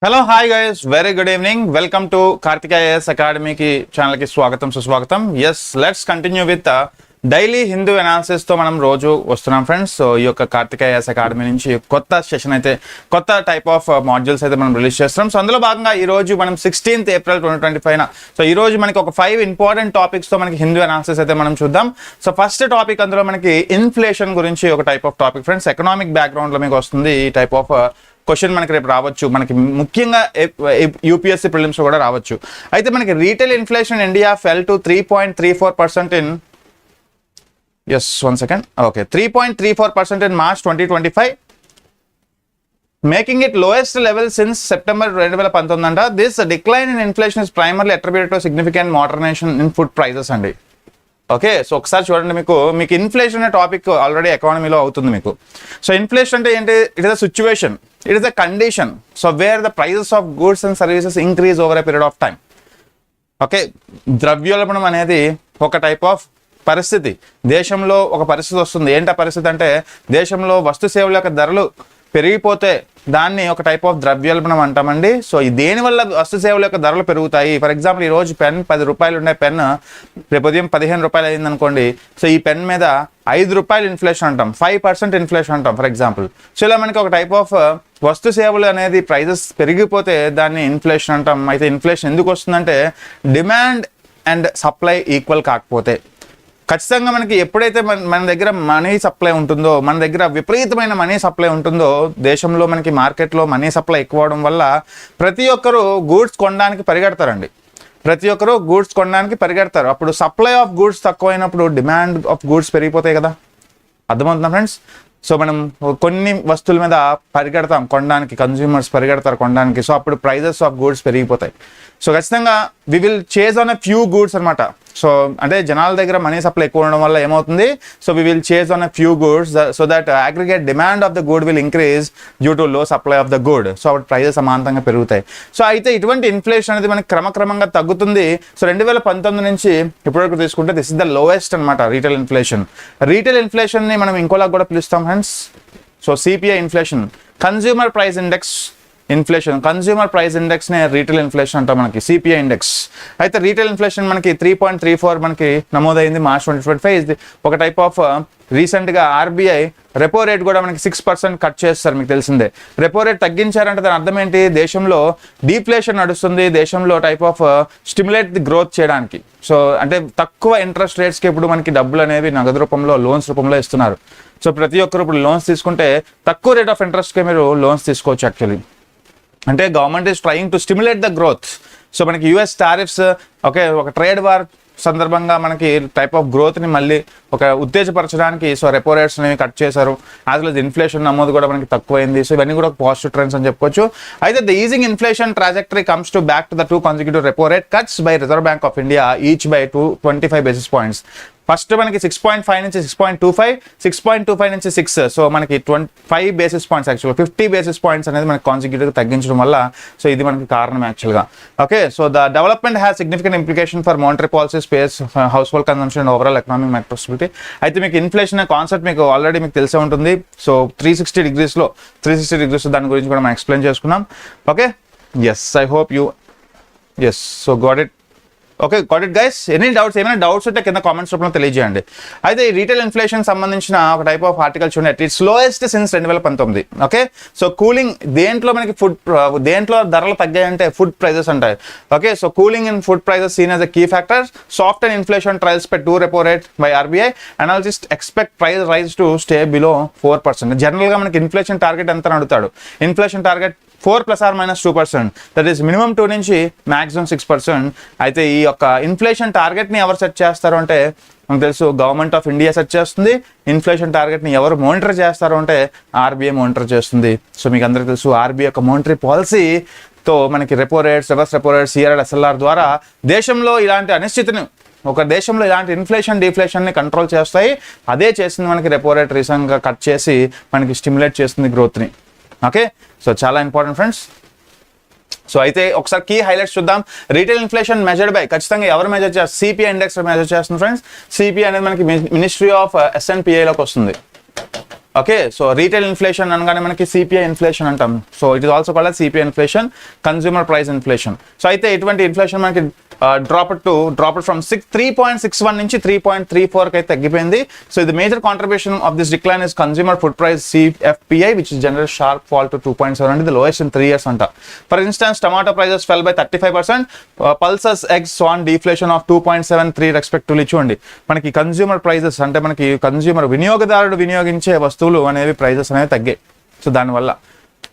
Hello hi guys very good evening welcome to Karthikeya's అకాడమీకి ఛానల్కి స్వాగతం సుస్వాగతం. Yes let's continue with daily Hindu అనాలిసిస్తో మనం రోజు వస్తున్నాం ఫ్రెండ్స్. సో ఈ యొక్క కార్తికేయస్ అకాడమీ నుంచి కొత్త సెషన్ అయితే కొత్త టైప్ ఆఫ్ మాడ్యూల్స్ అయితే మనం రిలీజ్ చేస్తున్నాం. సో అందులో భాగంగా ఈ రోజు మనం 16th April 2025 సో ఈ రోజు మనకి ఒక 5 ఇంపార్టెంట్ టాపిక్స్తో మనకి హిందూ అనాలిసిస్ అయితే మనం చూద్దాం. సో ఫస్ట్ టాపిక్ అందులో మనకి ఇన్ఫ్లేషన్ గురించి ఒక type of topic friends. Economic బ్యాక్గ్రౌండ్లో మీకు వస్తుంది ఈ టైప్ ఆఫ్ క్వశ్చన్ మనకి రేపు రావచ్చు, మనకి ముఖ్యంగా యూపీఎస్సీ ప్రిలిమ్స్ కూడా రావచ్చు. అయితే మనకి retail inflation India fell to 3.34% in 3.34% in March 2025, making it lowest level since September 2019 అంట. This decline in inflation is primarily attributed to significant moderation in food prices అండి. ఓకే, సో ఒకసారి చూడండి, మీకు inflation అనే టాపిక్ ఆల్రెడీ ఎకానమీలో అవుతుంది మీకు. So inflation అంటే ఏంటి? It is a situation, it is a condition so where the prices of goods and services increase over a period of time. Okay, ద్రవ్యోల్బణం అనేది ఒక టైప్ ఆఫ్ పరిస్థితి. దేశంలో ఒక పరిస్థితి వస్తుంది. ఏంటి ఆ పరిస్థితి అంటే, దేశంలో వస్తు సేవల యొక్క ధరలు పెరిగిపోతే దాన్ని ఒక టైప్ ఆఫ్ ద్రవ్యోల్బణం అంటామండి. సో దేనివల్ల వస్తు సేవల యొక్క ధరలు పెరుగుతాయి? ఫర్ ఎగ్జాంపుల్ ఈ రోజు పెన్ 10 రూపాయలు ఉండే పెన్ రేపు ఉదయం 15 రూపాయలు అయింది అనుకోండి. సో ఈ పెన్ మీద 5 రూపాయలు ఇన్ఫ్లేషన్ అంటాం, 5% ఇన్ఫ్లేషన్ అంటాం ఫర్ ఎగ్జాంపుల్. సో ఇలా మనకి ఒక టైప్ ఆఫ్ వస్తు సేవలు అనేది ప్రైజెస్ పెరిగిపోతే దాన్ని ఇన్ఫ్లేషన్ అంటాం. అయితే ఇన్ఫ్లేషన్ ఎందుకు వస్తుందంటే, డిమాండ్ అండ్ సప్లై ఈక్వల్ కాకపోతే. ఖచ్చితంగా మనకి ఎప్పుడైతే మన దగ్గర మనీ సప్లై ఉంటుందో, మన దగ్గర విపరీతమైన మనీ సప్లై ఉంటుందో, దేశంలో మనకి మార్కెట్లో మనీ సప్లై ఎక్కువ అవడం వల్ల ప్రతి ఒక్కరూ గూడ్స్ కొనడానికి పరిగెడతారండి. అప్పుడు సప్లై ఆఫ్ గూడ్స్ తక్కువైనప్పుడు డిమాండ్ ఆఫ్ గూడ్స్ పెరిగిపోతాయి కదా. అర్థమవుతుందా ఫ్రెండ్స్? సో మనం కొన్ని వస్తువుల మీద పరిగెడతాం కొనడానికి, కన్జ్యూమర్స్ పరిగెడతారు కొనడానికి. సో అప్పుడు ప్రైజెస్ ఆఫ్ గూడ్స్ పెరిగిపోతాయి. సో ఖచ్చితంగా we will chase on a few goods అనమాట. సో అంటే జనాల దగ్గర మనీ సప్లై ఎక్కువ ఉండడం వల్ల ఏమవుతుంది, so we will chase on a few goods so that aggregate demand of the good will increase due to low supply of the good. So అప్పుడు prices సమాంతంగా పెరుగుతాయి. సో అయితే ఇటువంటి ఇన్ఫ్లేషన్ అనేది మనకి క్రమక్రమంగా తగ్గుతుంది. సో 2019 నుంచి ఇప్పటివరకు తీసుకుంటే దిస్ ఇస్ ద లోయెస్ట్ అనమాట రీటైల్ ఇన్ఫ్లేషన్. రీటైల్ ఇన్ఫ్లేషన్ని మనం ఇంకోలా కూడా పిలుస్తాం friends. So CPI inflation, consumer price index inflation. Consumer price ఇండెక్స్నే రీటైల్ ఇన్ఫ్లేషన్ అంటాం మనకి, సిపిఐ ఇండెక్స్. అయితే రీటైల్ ఇన్ఫ్లేషన్ మనకి 3.34 మనకి నమోదైంది March 2025. ఇది ఒక టైప్ ఆఫ్ రీసెంట్గా ఆర్బీఐ రెపో రేట్ కూడా మనకి 6% కట్ చేస్తారు, మీకు తెలిసిందే. రెపో రేట్ తగ్గించారంటే దాని అర్థం ఏంటి? దేశంలో డీఫ్లేషన్ నడుస్తుంది, దేశంలో type of stimulate the growth చేయడానికి. సో అంటే తక్కువ ఇంట్రెస్ట్ రేట్స్కి ఇప్పుడు మనకి డబ్బులు అనేవి నగదు రూపంలో, లోన్స్ రూపంలో ఇస్తున్నారు. సో ప్రతి ఒక్కరు ఇప్పుడు లోన్స్ తీసుకుంటే తక్కువ రేట్ ఆఫ్ ఇంట్రెస్ట్కి మీరు లోన్స్ తీసుకోవచ్చు. యాక్చువల్లీ అంటే government is trying to stimulate the growth. So మనకి యూఎస్ టారిఫ్స్, ఓకే, ఒక ట్రేడ్ వార్ సందర్భంగా మనకి టైప్ ఆఫ్ గ్రోత్ని మళ్ళీ ఒక ఉత్తేజపరచడానికి సో రెపో రేట్స్ అనేవి కట్ చేశారు. యాజ్ వెల్ ఇన్ఫ్లేషన్ నమోదు కూడా మనకి తక్కువైంది. సో ఇవన్నీ కూడా పాజిటివ్ ట్రెండ్స్ అని చెప్పుకోవచ్చు. అయితే the easing inflation trajectory comes to back to the 2 consecutive repo rate cuts by reserve bank of India each by 25 basis points. First మనకి 6.5 నుంచి 6.25, 6.25 నుంచి 6. సో మనకి 25 basis points, యాక్చువల్గా 50 basis points అనేది మనకి కాన్సిక్యూటివ్గా తగ్గించడం వల్ల సో ఇది మనకి కారణం యాక్చువల్గా. Okay, so the development has significant implication for monetary policy, space, household consumption and overall economic microstability. అయితే మీకు ఇన్ఫ్లేషన్ కాన్సెప్ట్ మీకు ఆల్రెడీ మీకు తెలిసే ఉంటుంది. సో 360 degrees దాని గురించి కూడా మనం ఎక్స్ప్లెయిన్ చేసుకున్నాం. Okay, yes, I hope you yes so got it. Okay, got it guys. ఏమైనా డౌట్స్ ఉంటే కింద కామెంట్స్ రూపంలో తెలియజేయండి. అయితే ఈ రీటైల్ ఇన్ఫ్లేషన్ సంబంధించిన ఒక టైప్ ఆఫ్ ఆర్టికల్ చూడండి. It's lowest since 2019. Okay, so cooling దేంట్లో మనకి దేంట్లో ధరలు తగ్గాయంటే ఫుడ్ ప్రైజెస్ అంటాయి. Okay, so cooling in food prices seen as a key factor. Soft and inflation trials పై 2 repo rate by RBI. Analyst expect price rise to stay below 4%. జనరల్గా మనకి inflation target ఎంత అడుగుతాడు? Inflation target 4 ± 2%, that is minimum 2 నుంచి maximum 6%. అయితే ఈ యొక్క inflation టార్గెట్ని ఎవరు సెట్ చేస్తారు అంటే మనకు తెలుసు, గవర్నమెంట్ ఆఫ్ ఇండియా సెట్ చేస్తుంది. ఇన్ఫ్లేషన్ టార్గెట్ని ఎవరు మానిటర్ చేస్తారు అంటే ఆర్బీఐ మానిటర్ చేస్తుంది. సో మీకు అందరికీ తెలుసు, ఆర్బీఐ యొక్క మానిటరీ పాలసీతో మనకి repo rates, reverse repo rates, CRR, SLR ద్వారా దేశంలో ఇలాంటి అనిశ్చితిని, ఒక దేశంలో ఇలాంటి ఇన్ఫ్లేషన్ డిఫ్లేషన్ని కంట్రోల్ చేస్తాయి. అదే చేసింది మనకి రెపో రేట్ రీసెంట్గా కట్ చేసి మనకి స్టిమ్యులేట్ చేస్తుంది గ్రోత్ని. ఓకే, సో చాలా ఇంపార్టెంట్ ఫ్రెండ్స్. సో అయితే ఒకసారి కీ హైలైట్స్ చూద్దాం. రీటైల్ ఇన్ఫ్లేషన్ మెజర్డ్ బై, ఖచ్చితంగా ఎవరు మెజర్ చేస్తారు? సిపిఐ ఇండెక్స్ మెజర్ చేస్తుంది ఫ్రెండ్స్. సిపిఐ అనేది మనకి మినిస్ట్రీ ఆఫ్ SNPA లోకి వస్తుంది. ఓకే, సో రీటైల్ ఇన్ఫ్లేషన్ అనగానే మనకి సిపిఐ ఇన్ఫ్లేషన్ అంటాం. So it is also called CPI inflation, consumer price inflation. So అయితే ఇటువంటి ఇన్ఫ్లేషన్ మనకి డ్రాప్ ఫ్రమ్ 3.61 నుంచి 3.34 అయితే తగ్గిపోయింది. సో ఇది major contribution of this decline is consumer food price CFPI which is general sharp fall to 2.7 the lowest in 3 years అంట. For instance tomato prices fell by 35%, pulses eggs saw deflation of 2.73 respectively. చూడండి మనకి consumer prices అంటే మనకి consumer వినియోగదారుడు వినియోగించే వస్తువులు అనేవి prices అనేవి తగ్గాయి. సో దానివల్ల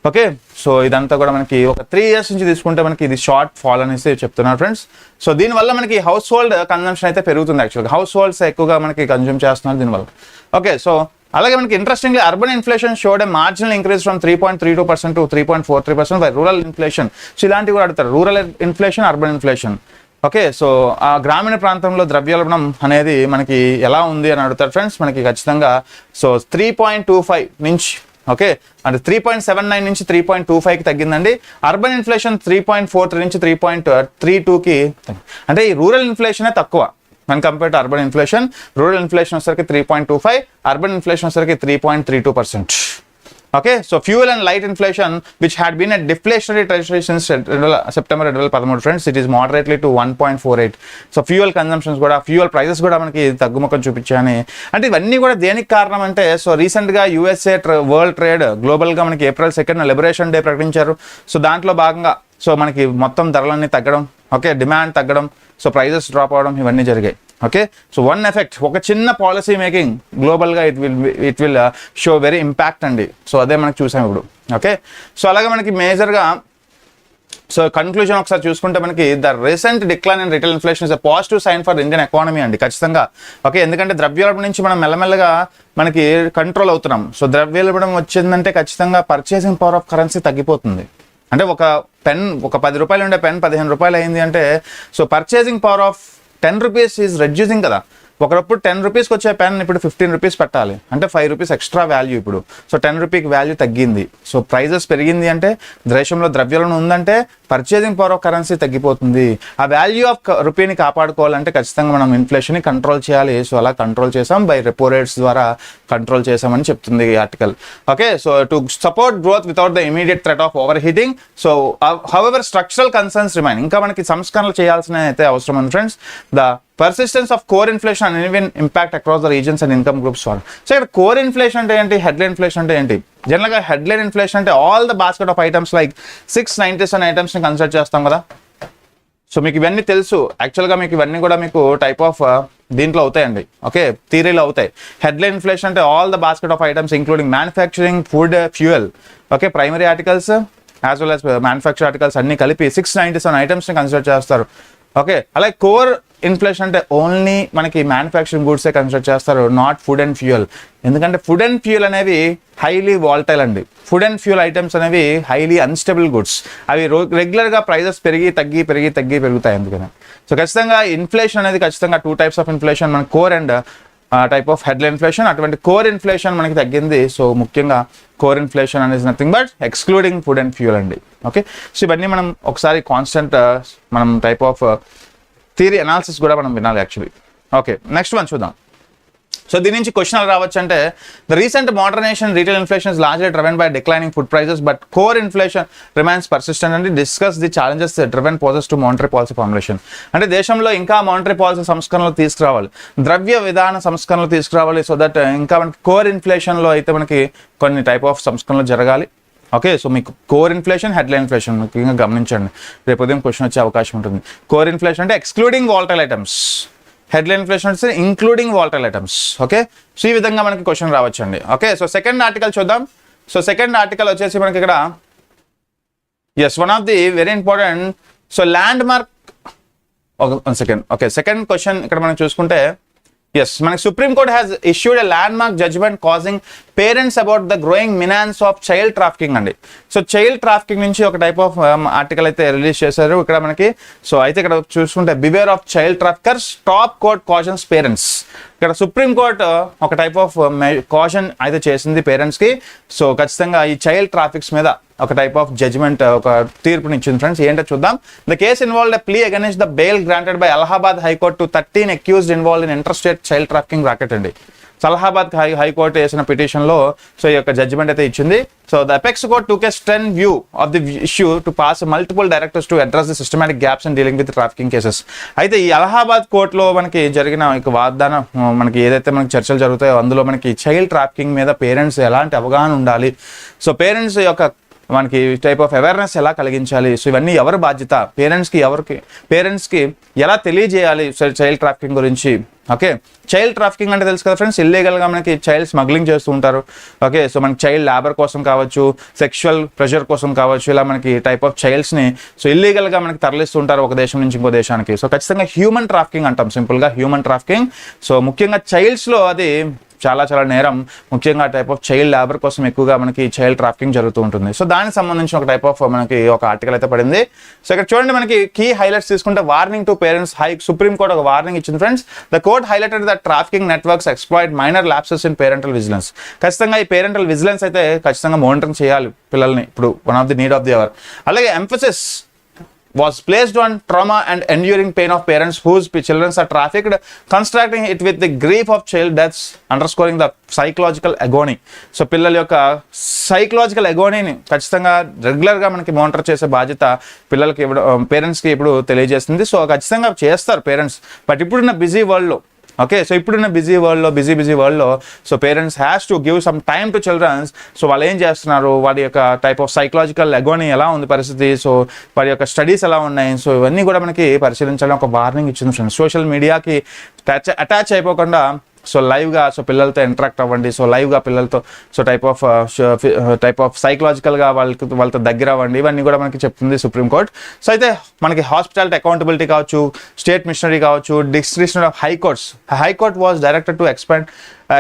ఓకే, సో ఇదంతా కూడా మనకి ఒక 3 years నుంచి తీసుకుంటే మనకి ఇది షార్ట్ ఫాల్ అనేసి చెప్తున్నారు ఫ్రెండ్స్. సో దీనివల్ల మనకి హౌస్ హోల్డ్ కన్జంప్షన్ అయితే పెరుగుతుంది. యాక్చువల్గా హౌస్ హోల్డ్స్ ఎక్కువగా మనకి కన్జ్యూమ్ చేస్తున్నారు దీనివల్ల. ఓకే, సో అలాగే మనకి interestingly urban inflation showed A marginal increase from 3.32% to 3.43% by rural inflation. So ఇలాంటివి కూడా అడుగుతారు, rural inflation, urban inflation. Okay, so ఆ గ్రామీణ ప్రాంతంలో ద్రవ్యోల్బణం అనేది మనకి ఎలా ఉంది అని అడుగుతారు ఫ్రెండ్స్. మనకి ఖచ్చితంగా సో 3.25 నుంచి ఓకే అంటే 3.79 నుంచి 3.25కి తగ్గిందండి. అర్బన్ ఇన్ఫ్లేషన్ 3.43 నుంచి 3.32కి, అంటే ఈ రూరల్ ఇన్ఫ్లేషనే తక్కువ మన compare to urban inflation. Rural inflation వచ్చేసరికి 3.25, అర్బన్ ఇన్ఫ్లేషన్ వచ్చేసరికి 3.32%. Okay, so fuel and light inflation which had been a deflationary territory since September 2013 friends, it is moderately to 1.48. So fuel consumptions కూడా, fuel prices కూడా మనకి తగ్గుముఖం చూపించాయని. అంటే ఇవన్నీ కూడా దేనికి కారణం అంటే, సో రీసెంట్గా USA వరల్డ్ ట్రేడ్ గ్లోబల్గా మనకి April 2 లిబరేషన్ డే ప్రకటించారు. సో దాంట్లో భాగంగా సో మనకి మొత్తం ధరలన్నీ తగ్గడం, ఓకే డిమాండ్ తగ్గడం, సో ప్రైజెస్ డ్రాప్ అవడం ఇవన్నీ జరిగాయి. ఓకే, సో వన్ ఎఫెక్ట్, ఒక చిన్న పాలసీ మేకింగ్ గ్లోబల్గా it will show very impact అండి. సో అదే మనకి చూసాం ఇప్పుడు. ఓకే, సో అలాగే మనకి మేజర్గా సో కన్క్లూజన్ ఒకసారి చూసుకుంటే మనకి the recent decline in retail inflation is a positive sign for Indian economy అండి ఖచ్చితంగా. ఓకే, ఎందుకంటే ద్రవ్యోల్బణం నుంచి మనం మెల్లమెల్లగా మనకి కంట్రోల్ అవుతున్నాం. సో ద్రవ్యోల్బణం వచ్చిందంటే ఖచ్చితంగా పర్చేసింగ్ పవర్ ఆఫ్ కరెన్సీ తగ్గిపోతుంది. అంటే ఒక పెన్, ఒక 10 రూపాయలు ఉండే పెన్ 15 రూపాయలు అయింది అంటే, so purchasing power of 10 rupees is reducing కదా. ఒకప్పుడు 10 రూపీస్కి వచ్చే పెన్ ఇప్పుడు 15 రూపీస్ పెట్టాలి, అంటే 5 రూపీస్ ఎక్స్ట్రా వాల్యూ ఇప్పుడు. సో 10 రూపీకి వాల్యూ తగ్గింది. సో ప్రైజెస్ పెరిగింది అంటే దేశంలో ద్రవ్యోల్బణం ఉందంటే పర్చేసింగ్ పవర్ ఆఫ్ కరెన్సీ తగ్గిపోతుంది. ఆ వాల్యూ ఆఫ్ రూపీని కాపాడుకోవాలంటే ఖచ్చితంగా మనం ఇన్ఫ్లేషన్ని కంట్రోల్ చేయాలి. సో అలా కంట్రోల్ చేసాం, బై రెపో రేట్స్ ద్వారా కంట్రోల్ చేసామని చెప్తుంది ఈ article. Okay, so to support growth without the immediate threat of over heating. So however structural concerns remain, ఇంకా మనకి సంస్కరణలు చేయాల్సిన అయితే అవసరం ఉంది friends. The persistence of core inflation and even impact across the regions and income groups for. So ఇక్కడ core inflation అంటే ఏంటి, హెడ్లైన్ ఇన్ఫ్లేషన్ అంటే ఏంటి? జనరల్గా హెడ్లైన్ ఇన్ఫ్లేషన్ అంటే all the basket of items like 697 ఐటమ్స్ని కన్సిడర్ చేస్తాం కదా. సో మీకు ఇవన్నీ తెలుసు, యాక్చువల్గా మీకు ఇవన్నీ కూడా మీకు టైప్ ఆఫ్ దీంట్లో అవుతాయండి. ఓకే, థియరీలో అవుతాయి. హెడ్లైన్ ఇన్ఫ్లేషన్ అంటే all the basket of items including manufacturing, food, fuel, okay primary articles as well as manufacture articles అన్ని కలిపి 697 ఐటమ్స్ని కన్సిడర్ చేస్తారు. ఓకే, అలాగే కోర్ ఇన్ఫ్లేషన్ అంటే ఓన్లీ మనకి మ్యానుఫ్యాక్చరింగ్ గూడ్సే కన్సిడర్ చేస్తారు, నాట్ ఫుడ్ అండ్ ఫ్యూయల్. ఎందుకంటే ఫుడ్ అండ్ ఫ్యూయల్ అనేవి హైలీ వాల్టైల్ అండి. ఫుడ్ అండ్ ఫ్యూయల్ ఐటమ్స్ అనేవి హైలీ అన్స్టేబుల్ గుడ్స్. అవి రెగ్యులర్గా ప్రైజెస్ పెరుగుతాయి అందుకని. సో ఖచ్చితంగా ఇన్ఫ్లేషన్ అనేది ఖచ్చితంగా 2 types ఆఫ్ ఇన్ఫ్లేషన్, మన core and type of headline inflation. అటువంటి కోర్ ఇన్ఫ్లేషన్ మనకి తగ్గింది. సో ముఖ్యంగా కోర్ ఇన్ఫ్లేషన్ అనేది nothing but excluding food and fuel అండి. ఓకే, సో ఇవన్నీ మనం ఒకసారి కాన్స్టెంట్ మనం టైప్ ఆఫ్ థియరీ అనాలిసిస్ కూడా మనం వినాలి యాక్చువల్లీ. ఓకే, నెక్స్ట్ వన్ చూద్దాం. సో దీని నుంచి క్వశ్చన్ రావచ్చు అంటే, the recent modernization retail inflation is largely driven by declining food prices but core inflation remains persistent and discuss the challenges driven poses to monetary policy formulation. అంటే దేశంలో ఇంకా monetary policy సంస్కరణలు తీసుకురావాలి, ద్రవ్య విధాన సంస్కరణలు తీసుకురావాలి. సో దట్ ఇంకా మనకి కోర్ ఇన్ఫ్లేషన్లో అయితే మనకి కొన్ని టైప్ ఆఫ్ సంస్కరణలు జరగాలి. ఓకే, సో మీకు కోర్ ఇన్ఫ్లేషన్, హెడ్లైన్ ఇన్ఫ్లేషన్ ముఖ్యంగా గమనించండి, రేపు ఉదయం క్వశ్చన్ వచ్చే అవకాశం ఉంటుంది. కోర్ ఇన్ఫ్లేషన్ అంటే excluding volatile items, headline inflation అంటే including volatile items. Okay, so ఈ విధంగా మనకి క్వశ్చన్ రావచ్చండి. ఓకే, సో సెకండ్ ఆర్టికల్ చూద్దాం. సో సెకండ్ ఆర్టికల్ వచ్చేసి మనకి ఇక్కడ one of the very important. So landmark, second question ఇక్కడ మనం చూసుకుంటే, మనకి supreme court has issued a land mark judgement causing parents about the growing menace of child trafficking అండి. So child trafficking నుంచి ఒక టైప్ ఆఫ్ ఆర్టికల్ అయితే release చేశారు ఇక్కడ మనకి. సో అయితే ఇక్కడ చూసుకుంటే beware of child traffickers, top court cautions parents. ఇక్కడ సుప్రీం కోర్ట్ ఒక టైప్ ఆఫ్ కాషన్ అయితే చేసింది పేరెంట్స్కి. సో ఖచ్చితంగా ఈ చైల్డ్ ట్రాఫిక్స్ మీద ఒక టైప్ ఆఫ్ జడ్జ్మెంట్, ఒక తీర్పుని ఇచ్చింది ఫ్రెండ్స్. ఏంటో చూద్దాం. The case involved a plea against the bail granted by Allahabad high court to 13 accused involved in inter state child trafficking racket అండి. అలహాబాద్ హైకోర్టు వేసిన పిటిషన్లో సో ఈ యొక్క జడ్జిమెంట్ అయితే ఇచ్చింది. So the apex court took a Sten view of the issue to pass multiple directors to address the systematic gaps in dealing with trafficking cases. అయితే ఈ అలహాబాద్ కోర్టులో మనకి జరిగిన వాగ్దానం మనకి ఏదైతే మనకి చర్చలు జరుగుతాయో అందులో మనకి చైల్డ్ ట్రాఫికింగ్ మీద పేరెంట్స్ ఎలాంటి అవగాహన ఉండాలి, సో పేరెంట్స్ యొక్క మనకి టైప్ ఆఫ్ అవేర్నెస్ ఎలా కలిగించాలి, సో ఇవన్నీ ఎవరి బాధ్యత, పేరెంట్స్కి ఎలా తెలియజేయాలి చైల్డ్ ట్రాఫికింగ్ గురించి. ఓకే, చైల్డ్ ట్రాఫికింగ్ అంటే తెలుసు కదా ఫ్రెండ్స్, ఇల్లీగల్గా మనకి చైల్డ్ స్మగ్లింగ్ చేస్తూ ఉంటారు. ఓకే, సో మనకి చైల్డ్ లేబర్ కోసం కావచ్చు, సెక్షువల్ ప్రెషర్ కోసం కావచ్చు, ఇలా మనకి టైప్ ఆఫ్ చైల్డ్స్ని సో ఇల్లీగల్గా మనకి తరలిస్తూ ఉంటారు ఒక దేశం నుంచి ఇంకో దేశానికి. సో ఖచ్చితంగా హ్యూమన్ ట్రాఫికింగ్ అంటాం, సింపుల్గా హ్యూమన్ ట్రాఫికింగ్. సో ముఖ్యంగా చైల్డ్స్లో అది చాలా నేరం, ముఖ్యంగా టైప్ ఆఫ్ చైల్డ్ లేబర్ కోసం ఎక్కువగా మనకి చైల్డ్ ట్రాఫికింగ్ జరుగుతూ ఉంటుంది. సో దానికి సంబంధించిన ఒక టైప్ ఆఫ్ మనకి ఒక ఆర్టికల్ అయితే పడింది. సో ఇక్కడ చూడండి మనకి కీ హైలైట్స్ తీసుకుంటే warning to parents, supreme court ఒక వార్నింగ్ ఇచ్చింది friends. The court highlighted the trafficking networks exploit minor lapses in parental vigilance. ఖచ్చితంగా ఈ పేరెంటల్ విజిలెన్స్ అయితే ఖచ్చితంగా మానిటరింగ్ చేయాలి పిల్లల్ని, ఇప్పుడు one of the need of the hour. అలాగే emphasis was placed on trauma and enduring pain of parents whose children are trafficked, constructing it with the grief of child deaths, underscoring the psychological agony. So పిల్లల యొక్క psychological అగోనీని ఖచ్చితంగా రెగ్యులర్గా మనకి monitor చేసే బాధ్యత పిల్లలకి పేరెంట్స్కి ఇప్పుడు తెలియజేస్తుంది. సో ఖచ్చితంగా చేస్తారు పేరెంట్స్, బట్ ఇప్పుడున్న బిజీ వరల్డ్లో, ఓకే, సో ఇప్పుడున్న బిజీ వరల్డ్లో so parents has to give some time to childrens. So వాళ్ళు ఏం చేస్తున్నారు, వాడి యొక్క టైప్ ఆఫ్ సైకలాజికల్ అగోనీ ఎలా ఉంది పరిస్థితి, సో వాడి యొక్క స్టడీస్ ఎలా ఉన్నాయి, సో ఇవన్నీ కూడా మనకి పరిశీలించాలని ఒక వార్నింగ్ ఇచ్చింది ఫ్రెండ్స్. సోషల్ మీడియాకి అటాచ్ అయిపోకుండా సో లైవ్గా సో పిల్లలతో ఇంటరాక్ట్ అవ్వండి, సో లైవ్గా పిల్లలతో సో టైప్ ఆఫ్ సైకలాజికల్గా వాళ్ళతో దగ్గర అవ్వండి, ఇవన్నీ కూడా మనకి చెప్తుంది సుప్రీంకోర్టు. సో అయితే మనకి హాస్పిటాలిటీ అకౌంటబిలిటీ కావచ్చు, స్టేట్ మిషనరీ కావచ్చు, description of high court was directed to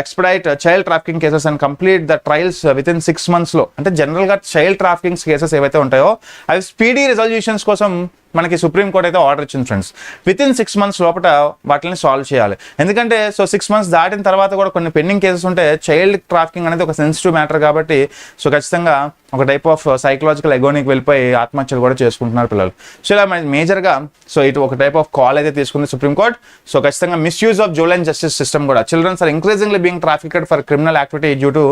expedite child trafficking cases and complete the trials with in 6 monthsలో. అంటే జనరల్గా చైల్డ్ ట్రాఫికింగ్ కేసెస్ ఏవైతే ఉంటాయో అవి స్పీడీ రిజల్యూషన్స్ కోసం మనకి సుప్రీంకోర్టు అయితే ఆర్డర్ ఇచ్చింది ఫ్రెండ్స్. విత్ ఇన్ 6 months లోపల వాటిని సాల్వ్ చేయాలి. ఎందుకంటే సో 6 months దాటిన తర్వాత కూడా కొన్ని పెండింగ్ కేసెస్ ఉంటే చైల్డ్ ట్రాఫికింగ్ అనేది ఒక సెన్సిటివ్ మ్యాటర్ కాబట్టి సో ఖచ్చితంగా ఒక టైప్ ఆఫ్ సైకలాజికల్ ఎగోనికి వెళ్ళిపోయి ఆత్మహత్యలు కూడా చేసుకుంటున్నారు పిల్లలు. సో ఇలా మేజర్గా సో ఇటు ఒక టైప్ ఆఫ్ కాల్ అయితే తీసుకుంది సుప్రీంకోర్టు. సో ఖచ్చితంగా misuse of juvenile justice system కూడా, childrens are increasingly being trafficked for criminal activity due to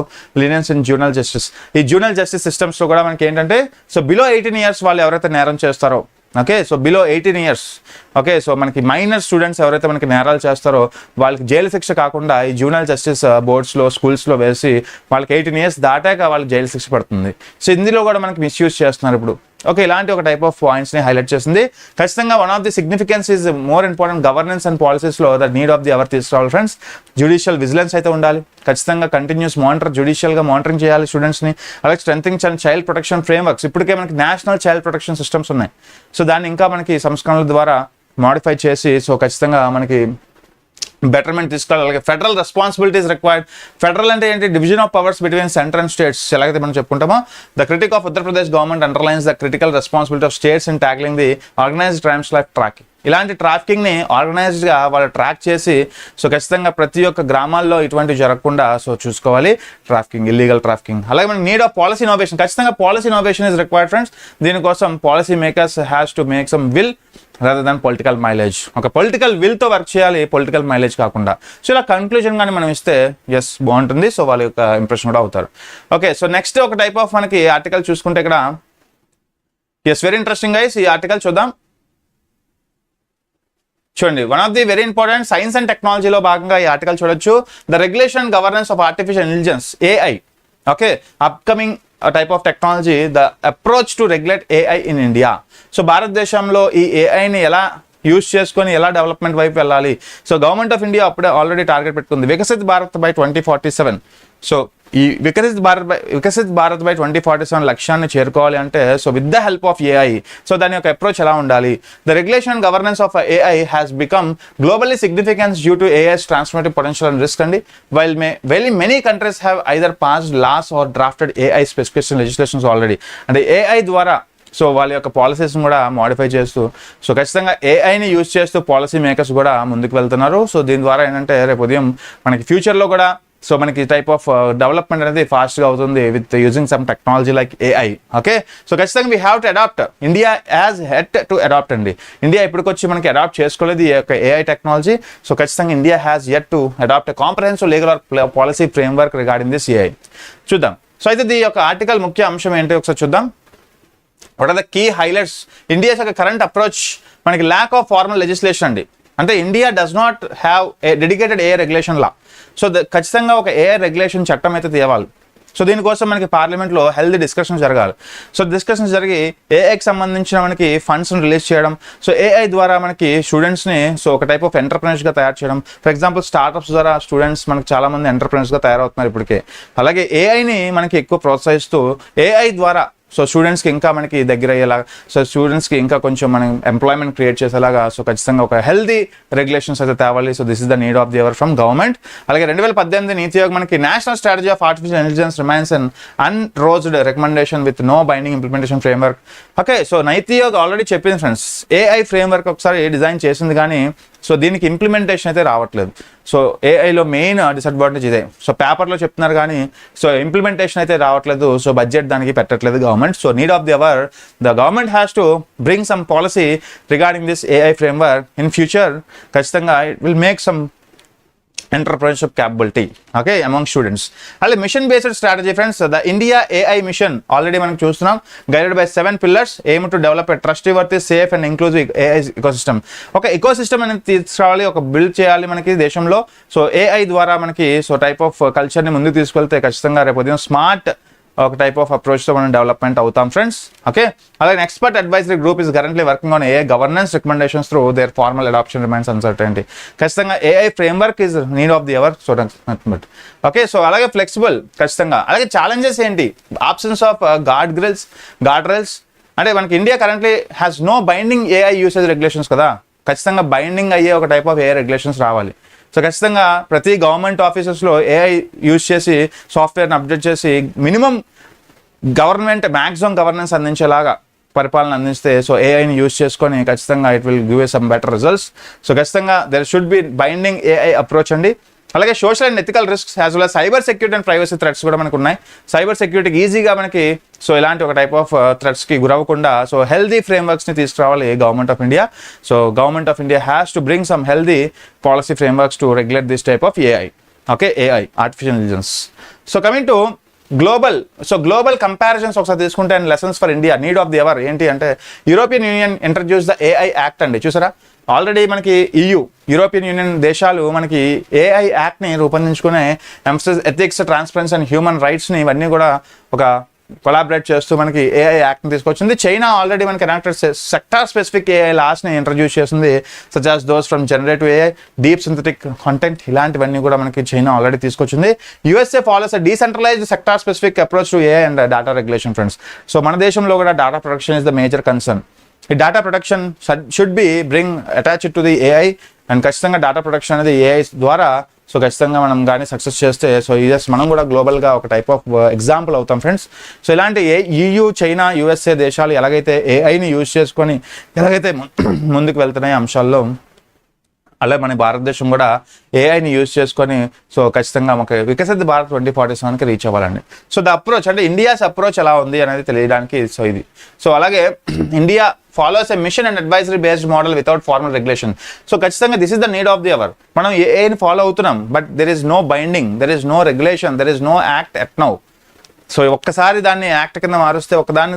leniency in juvenile justice. ఈ జువెనైల్ జస్టిస్ సిస్టమ్స్లో కూడా మనకి ఏంటంటే సో బిలో 18 years వాళ్ళు ఎవరైతే నేరం చేస్తారో, okay, so below 18 years, okay, so మనకి మైనర్ స్టూడెంట్స్ ఎవరైతే మనకి నేరాలు చేస్తారో వాళ్ళకి జైలు శిక్ష కాకుండా ఈ జూనియర్ జస్టిస్ బోర్డ్స్లో స్కూల్స్లో వేసి వాళ్ళకి 18 years దాటాక వాళ్ళకి జైలు శిక్ష పడుతుంది. సో ఇందులో కూడా మనకి మిస్యూజ్ చేస్తున్నారు ఇప్పుడు. ఓకే, ఇలాంటి ఒక టైప్ ఆఫ్ పాయింట్స్ని హైలైట్ చేసింది. ఖచ్చితంగా one of the significance is more important governance and పాలసీస్లో the need of the hour తీసుకురావాలి ఫ్రెండ్స్. జ్యుడిషియల్ విజిలెన్స్ అయితే ఉండాలి, ఖచ్చితంగా కంటిన్యూస్ జ్యుడిషియల్గా మానిటరింగ్ చేయాలి స్టూడెంట్స్ని. అలాగే స్ట్రెంథింగ్ చైల్డ్ ప్రొటెక్షన్ ఫ్రేమ్వర్క్స్, ఇప్పటికే మనకి నేషనల్ చైల్డ్ ప్రొటెక్షన్ సిస్టమ్స్ ఉన్నాయి. సో దాన్ని ఇంకా మనకి సంస్కరణల ద్వారా మాడిఫై చేసి సో ఖచ్చితంగా మనకి బెటర్మెంట్ తీసుకోవాలి. అలాగే ఫెడరల్ రెస్పాన్సిబిలిటీస్ రిక్వైర్డ్. ఫెడరల్ అంటే ఏంటి, division of powers between centre and states. ఎలాగైతే మనం చెప్పుకుంటామో the critique of Uttar Pradesh government underlines the critical responsibility of states in tackling the organised crimes like tracking. ఇలాంటి ట్రాఫికింగ్ని ఆర్గనైజ్డ్గా వాళ్ళు ట్రాక్ చేసి సో ఖచ్చితంగా ప్రతి ఒక్క గ్రామాల్లో ఇటువంటివి జరగకుండా సో చూసుకోవాలి ట్రాఫికింగ్, ఇల్లీగల్ ట్రాఫికింగ్. అలాగే మనకి నీడ్ ఆఫ్ పాలసీ ఇన్నోవేషన్. ఖచ్చితంగా policy innovation is required friends. దీనికోసం policy makers has to make some will rather than political mileage. ఒక పొలిటికల్ విల్తో వర్క్ చేయాలి, పొలిటికల్ మైలేజ్ కాకుండా. సో ఇలా కన్క్లూజన్ కానీ మనం ఇస్తే ఎస్ బాగుంటుంది, సో వాళ్ళ యొక్క ఇంప్రెషన్ కూడా అవుతారు. ఓకే, సో నెక్స్ట్ ఒక టైప్ ఆఫ్ మనకి ఆర్టికల్ చూసుకుంటే ఇక్కడ ఎస్ వెరీ ఇంట్రెస్టింగ్ గైస్. ఈ ఆర్టికల్ చూద్దాం. చూడండి, one of the very important science and టెక్నాలజీలో భాగంగా ఈ ఆర్టికల్ చూడొచ్చు. The regulation governance of artificial intelligence, AI. Okay, upcoming type of technology, the approach to regulate AI in India. So భారతదేశంలో ఈ AIని ఎలా యూజ్ చేసుకొని ఎలా డెవలప్మెంట్ వైపు వెళ్ళాలి. సో గవర్నమెంట్ ఆఫ్ ఇండియా అప్పుడే ఆల్రెడీ టార్గెట్ పెట్టుకుంది వికసిత్ భారత్ బై 2047. సో ఈ వికసిత్ భారత్ బై 2047 లక్ష్యాన్ని చేరుకోవాలి అంటే so with the help of AI. So దాని యొక్క అప్రోచ్ ఎలా ఉండాలి. The regulation and governance of AI has become globally significance due to AI's transformative potential and risk అండి. While many countries have either passed laws or drafted AI specification legislations already. అంటే AI ద్వారా so వాళ్ళ యొక్క పాలసీస్ని కూడా modify చేస్తూ so ఖచ్చితంగా AIని యూజ్ చేస్తూ పాలసీ మేకర్స్ కూడా ముందుకు వెళ్తున్నారు. సో దీని ద్వారా ఏంటంటే రేపు ఉదయం మనకి ఫ్యూచర్లో కూడా సో మనకి టైప్ ఆఫ్ డెవలప్మెంట్ అనేది ఫాస్ట్గా అవుతుంది with using some technology like AI. Okay, so ఖచ్చితంగా we have to adapt. India has had to adapt అండి. ఇండియా ఇప్పటికొచ్చి మనకి అడాప్ట్ చేసుకోలేదు ఈ యొక్క ఏఐ టెక్నాలజీ. సో ఖచ్చితంగా India has yet to adapt a comprehensive legal policy framework regarding this AI. చూద్దాం. So అయితే ఈ యొక్క ఆర్టికల్ ముఖ్య అంశం ఏంటి ఒకసారి చూద్దాం. What are the key highlights? India's యొక్క కరెంట్ అప్రోచ్ మనకి ల్యాక్ ఆఫ్ ఫార్మల్ లెజిస్లేషన్ అండి. అంటే India does not have a dedicated AI regulation law. So ఖచ్చితంగా ఒక ఏఐ రెగ్యులేషన్ చట్టం అయితే తేవాలి. సో దీనికోసం మనకి పార్లమెంట్లో హెల్తీ డిస్కషన్ జరగాలి. సో డిస్కషన్స్ జరిగి ఏఐకి సంబంధించిన మనకి ఫండ్స్ని రిలీజ్ చేయడం, సో ఏఐ ద్వారా మనకి స్టూడెంట్స్ని సో ఒక టైప్ ఆఫ్ ఎంటర్ప్రెన్యూర్స్గా తయారు చేయడం. ఫర్ ఎగ్జాంపుల్ స్టార్టప్స్ ద్వారా స్టూడెంట్స్ మనకి చాలామంది ఎంటర్ప్రెన్యూర్స్గా తయారవుతున్నారు ఇప్పటికే. అలాగే ఏఐని మనకి ఎక్కువ ప్రోత్సహిస్తూ ఏఐ ద్వారా సో స్టూడెంట్స్కి ఇంకా మనకి దగ్గర అయ్యేలాగా, సో స్టూడెంట్స్కి ఇంకా కొంచెం మనం ఎంప్లాయ్మెంట్ క్రియేట్ చేసేలాగా సో ఖచ్చితంగా ఒక హెల్దీ రెగ్యులేషన్స్ అయితే తేవాలి. So this is the need of the hour from government. అలాగే 2018 నీతి ఆయోగ్ మనకి national strategy of artificial intelligence remains an unrolled recommendation with no binding implementation framework. Okay, so Niti Aayog already చెప్పింది friends, AI framework ఒకసారి design చేసింది కానీ so దీనికి implementation అయితే రావట్లేదు. So ఏఐలో మెయిన్ డిసడ్వాంటేజ్ ఇదే. సో పేపర్లో చెప్తున్నారు కానీ సో ఇంప్లిమెంటేషన్ అయితే రావట్లేదు. సో బడ్జెట్ దానికి పెట్టట్లేదు government. So need of the hour, the government has to bring some policy regarding this AI framework in future. ఖచ్చితంగా it will make some entrepreneurship capability okay among students. అలాగే mission based strategy friends, the India AI mission already మనం చూస్తున్నాం, guided by 7 pillars, aim to develop a trustworthy, safe and inclusive AI ecosystem. ఒక ecosystem అనేది తీసుకురావాలి, ఒక build చేయాలి మనకి దేశంలో. సో ఏఐ ద్వారా మనకి సో టైప్ ఆఫ్ కల్చర్ని ముందుకు తీసుకెళ్తే ఖచ్చితంగా రేపు ఉదయం స్మార్ట్ ఒక టైప్ ఆఫ్ అప్రోచ్తో మనం డెవలప్మెంట్ అవుతాం ఫ్రెండ్స్. ఓకే, అలాగే expert advisory group is currently working on AI governance recommendations through their formal adoption remains uncertainty. ఖచ్చితంగా AI framework is need of the hour. So okay, so అలాగే flexible ఖచ్చితంగా. అలాగే challenges ఏంటి? Options of guardrails. అంటే మనకి India currently has no binding AI usage regulations కదా. ఖచ్చితంగా binding అయ్యే ఒక టైప్ ఆఫ్ ఏఐ రెగ్యులేషన్స్ రావాలి. సో ఖచ్చితంగా ప్రతి గవర్నమెంట్ ఆఫీసెస్లో ఏఐ యూజ్ చేసి సాఫ్ట్వేర్ని అప్డేట్ చేసి మినిమం మ్యాక్సిమం గవర్నెన్స్ అందించేలాగా పరిపాలన అందిస్తే సో ఏఐని యూజ్ చేసుకొని ఖచ్చితంగా it will give a some better results. So ఖచ్చితంగా there should be binding AI approach అండి. అలాగే social and ethical risks as well cyber security and privacy threats కూడా మనకు ఉన్నాయి. సైబర్ సెక్యూరిటీకి ఈజీగా మనకి సో ఇలాంటి ఒక టైప్ ఆఫ్ థ్రెట్స్కి గురవ్వకుండా సో హెల్దీ ఫ్రేమ్వర్క్స్ని తీసుకురావాలి government of India. So government of India has to bring some healthy policy frameworks to regulate this type of AI. Okay, AI artificial intelligence. So coming to global comparisons ఒకసారి తీసుకుంటే and lessons for India, need of the hour ఏంటి అంటే European Union introduce the AI act అండి. చూసారా, already మనకి European Union దేశాలు మనకి AI యాక్ట్ని రూపొందించుకునే emphasis ethics, transparency and human రైట్స్ని ఇవన్నీ కూడా ఒక కొలాబరేట్ చేస్తూ మనకి ఏఐ యాక్ట్ని తీసుకొచ్చింది. చైనా ఆల్రెడీ మనకి ఎనాక్టెడ్ సెక్టార్ స్పెసిఫిక్ ఏఐ లాస్ని ఇంట్రడ్యూస్ చేసింది, such as those from generative AI, deep synthetic content, ఇలాంటివన్నీ కూడా మనకి చైనా ఆల్రెడీ తీసుకొచ్చింది. USA follows a decentralised sector specific approach to AI and data regulation friends. So మన దేశంలో కూడా data protection is the major concern. ఈ data protection should be bring attached to the AI and ఖచ్చితంగా data protection అనేది AI ద్వారా so ఖచ్చితంగా మనం కానీ సక్సెస్ చేస్తే సో యూఎస్ మనం కూడా గ్లోబల్గా ఒక టైప్ ఆఫ్ ఎగ్జాంపుల్ అవుతాం ఫ్రెండ్స్. సో ఇలాంటి EU, చైనా, యూఎస్ఏ దేశాలు ఎలాగైతే ఏఐని యూజ్ చేసుకొని ఎలాగైతే ముందుకు వెళ్తున్నాయి అంశాల్లో, అలాగే మన భారతదేశం కూడా ఏఐని యూజ్ చేసుకొని సో ఖచ్చితంగా మనకి వికసిత భారత్ 2047కి రీచ్ అవ్వాలండి. సో ద అప్రోచ్ అంటే ఇండియాస్ అప్రోచ్ ఎలా ఉంది అనేది తెలియడానికి సో ఇది. సో అలాగే India follows a mission and advisory based model without formal regulation. So ఖచ్చితంగా this is the need of the hour. మనం ఏఐని ఫాలో అవుతున్నాం, but there is no binding, there is no regulation, there is no act at now. So ఒక్కసారి దాన్ని act కింద మారుస్తే,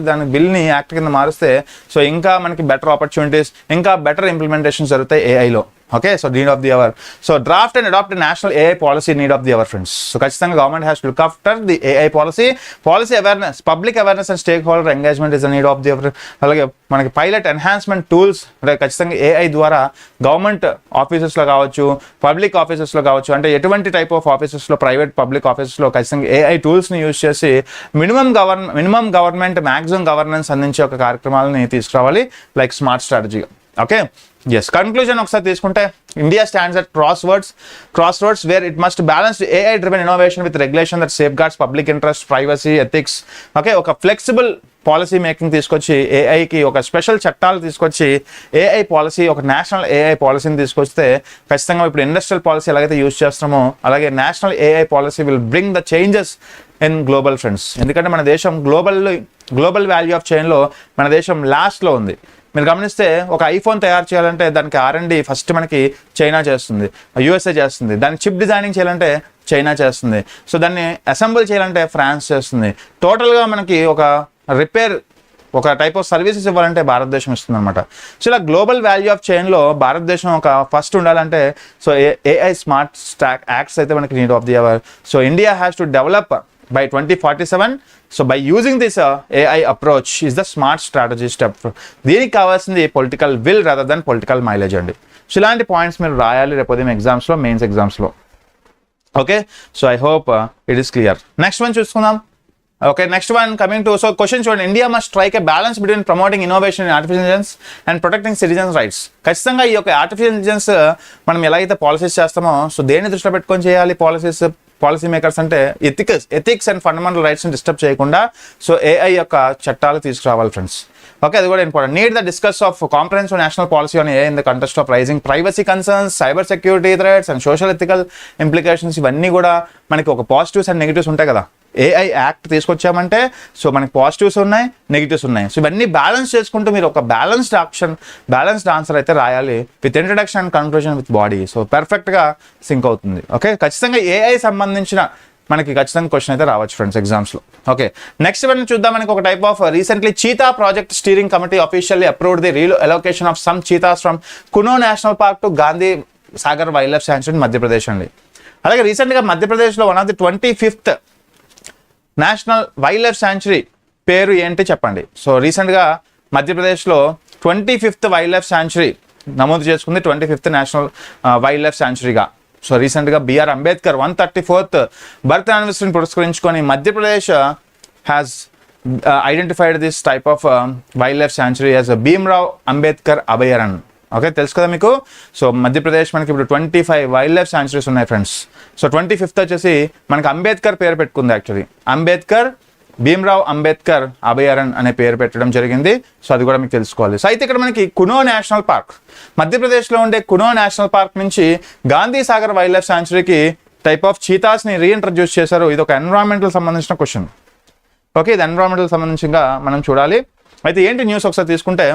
దాని బిల్ని act కింద మారుస్తే సో ఇంకా మనకి బెటర్ ఆపర్చునిటీస్, ఇంకా బెటర్ ఇంప్లిమెంటేషన్ జరుగుతాయి ఏఐలో. Okay, so need of the hour. So draft and adapt national AI policy, need of the hour friends. So ఖచ్చితంగా government has to look after the AI policy awareness, public awareness and stakeholder engagement is the need of the hour. అలాగే మనకి pilot enhancement tools ఖచ్చితంగా AI ద్వారా government ఆఫీసెస్లో కావచ్చు, public ఆఫీసెస్లో కావచ్చు, అంటే ఎటువంటి టైప్ ఆఫ్ ఆఫీసెస్లో, ప్రైవేట్ పబ్లిక్ ఆఫీసెస్లో ఖచ్చితంగా ఏఐ టూల్స్ని యూజ్ చేసి మినిమం గవర్నమెంట్ మ్యాక్సిమం గవర్నెన్స్ అందించే ఒక కార్యక్రమాలని తీసుకురావాలి లైక్ స్మార్ట్ స్ట్రాటజీగా. ఓకే, ఎస్, కన్క్లూజన్ ఒకసారి తీసుకుంటే India stands at crossroads where it must balance AI driven innovation with regulation that safeguards public interest, privacy, ethics. Okay, ఒక flexible policy making తీసుకొచ్చి ఏఐకి ఒక స్పెషల్ చట్టాలు తీసుకొచ్చి AI policy, ఒక national AI పాలసీని తీసుకొస్తే ఖచ్చితంగా ఇప్పుడు ఇండస్ట్రియల్ పాలసీ ఎలాగైతే యూజ్ చేస్తున్నామో అలాగే national AI policy will bring the changes in global friends. ఎందుకంటే మన దేశం గ్లోబల్ వాల్యూ ఆఫ్ చైన్లో మన దేశం లాస్ట్లో ఉంది. మీరు గమనిస్తే ఒక ఐఫోన్ తయారు చేయాలంటే దానికి R&D ఫస్ట్ మనకి చైనా చేస్తుంది, USA చేస్తుంది. దాన్ని చిప్ డిజైనింగ్ చేయాలంటే చైనా చేస్తుంది. సో దాన్ని అసెంబుల్ చేయాలంటే ఫ్రాన్స్ చేస్తుంది. టోటల్గా మనకి ఒక రిపేర్, ఒక టైప్ ఆఫ్ సర్వీసెస్ ఇవ్వాలంటే భారతదేశం ఇస్తుంది అనమాట. సో ఇలా గ్లోబల్ వాల్యూ ఆఫ్ చైన్లో భారతదేశం ఒక ఫస్ట్ ఉండాలంటే so AI smart stock acts అయితే మనకి need of the hour. So India has to develop by 2047. So by using this AI approach is the smart strategy step. దీనికి కావాల్సింది political will rather than political mileage అండి. So ఇలాంటి points మీరు రాయాలి రేపు ఉదయం ఎగ్జామ్స్లో, మెయిన్స్ ఎగ్జామ్స్లో. Okay, so I hope it is clear. Next one చూసుకుందాం. Okay, next one coming to, so question చూడండి. India must strike a balance between promoting innovation in artificial intelligence and protecting citizens rights. ఖచ్చితంగా ఈ యొక్క artificial intelligence మనం ఎలా అయితే policies చేస్తామో so దేన్ని దృష్టిలో పెట్టుకొని చేయాలి పాలసీ మేకర్స్ అంటే ఎథిక్స్ అండ్ ఫండమెంటల్ రైట్స్ని డిస్టర్బ్ చేయకుండా సో ఏఐ యొక్క చట్టాలు తీసుకురావాలి ఫ్రెండ్స్. ఓకే, అది కూడా important. Need the discuss of comprehensive national policy on AI in the context of rising privacy concerns, cyber security threats and social ethical implications. ఇవన్నీ కూడా మనకి ఒక పాజిటివ్స్ అండ్ నెగిటివ్స్ ఉంటాయి కదా. ఏఐ యాక్ట్ తీసుకొచ్చామంటే so మనకి పాజిటివ్స్ ఉన్నాయి, negatives ఉన్నాయి. సో ఇవన్నీ బ్యాలెన్స్ చేసుకుంటూ మీరు ఒక బ్యాలెన్స్డ్ ఆన్సర్ అయితే రాయాలి with introduction and conclusion with body. So పర్ఫెక్ట్గా సింక్ అవుతుంది. ఓకే, ఖచ్చితంగా ఏఐ సంబంధించిన మనకి ఖచ్చితంగా క్వశ్చన్ అయితే రావచ్చు ఫ్రెండ్స్ ఎగ్జామ్స్లో. ఓకే, నెక్స్ట్ వన్ చూద్దాం. మనకి ఒక type of recently cheetah project steering committee officially approved the relocation of some cheetahs from Kuno national park to Gandhi Sagar wildlife sanctuary Madhya Pradesh అండి. అలాగే రీసెంట్గా మధ్యప్రదేశ్లో one of the 25th national wild life sanctuary పేరు ఏంటి చెప్పండి. సో రీసెంట్గా మధ్యప్రదేశ్లో 25th వైల్డ్ లైఫ్ శాంక్చురీ నమోదు చేసుకుంది, 25th national wild life శాంక్చురీగా. So రీసెంట్గా బిఆర్ అంబేద్కర్ 134th బర్త్ యానివర్సరీని పురస్కరించుకొని Madhya Pradesh has identified this type of wildlife sanctuary as Bhimrao Ambedkar అభయారణ్. Okay, తెలుసు కదా మీకు. సో మధ్యప్రదేశ్ మనకి ఇప్పుడు 25 వైల్డ్ లైఫ్ శాంక్చురీస్ ఉన్నాయి ఫ్రెండ్స్. సో 25th వచ్చేసి మనకి అంబేద్కర్ పేరు పెట్టుకుంది. యాక్చువల్లీ అంబేద్కర్, భీమ్రావ్ అంబేద్కర్ అభయారణ్ అనే పేరు పెట్టడం జరిగింది. సో అది కూడా మీకు తెలుసుకోవాలి. సో అయితే ఇక్కడ మనకి కునో నేషనల్ పార్క్, మధ్యప్రదేశ్లో ఉండే కునో నేషనల్ పార్క్ నుంచి గాంధీ సాగర్ వైల్డ్ లైఫ్ శాంక్చురీకి టైప్ ఆఫ్ చీతాస్ని రీఇంట్రడ్యూస్ చేశారు. ఇది ఒక ఎన్విరాన్మెంటల్ సంబంధించిన క్వశ్చన్. ఓకే, ఇది ఎన్విరాన్మెంటల్ సంబంధించిగా మనం చూడాలి. అయితే ఏంటి న్యూస్ ఒకసారి తీసుకుంటే,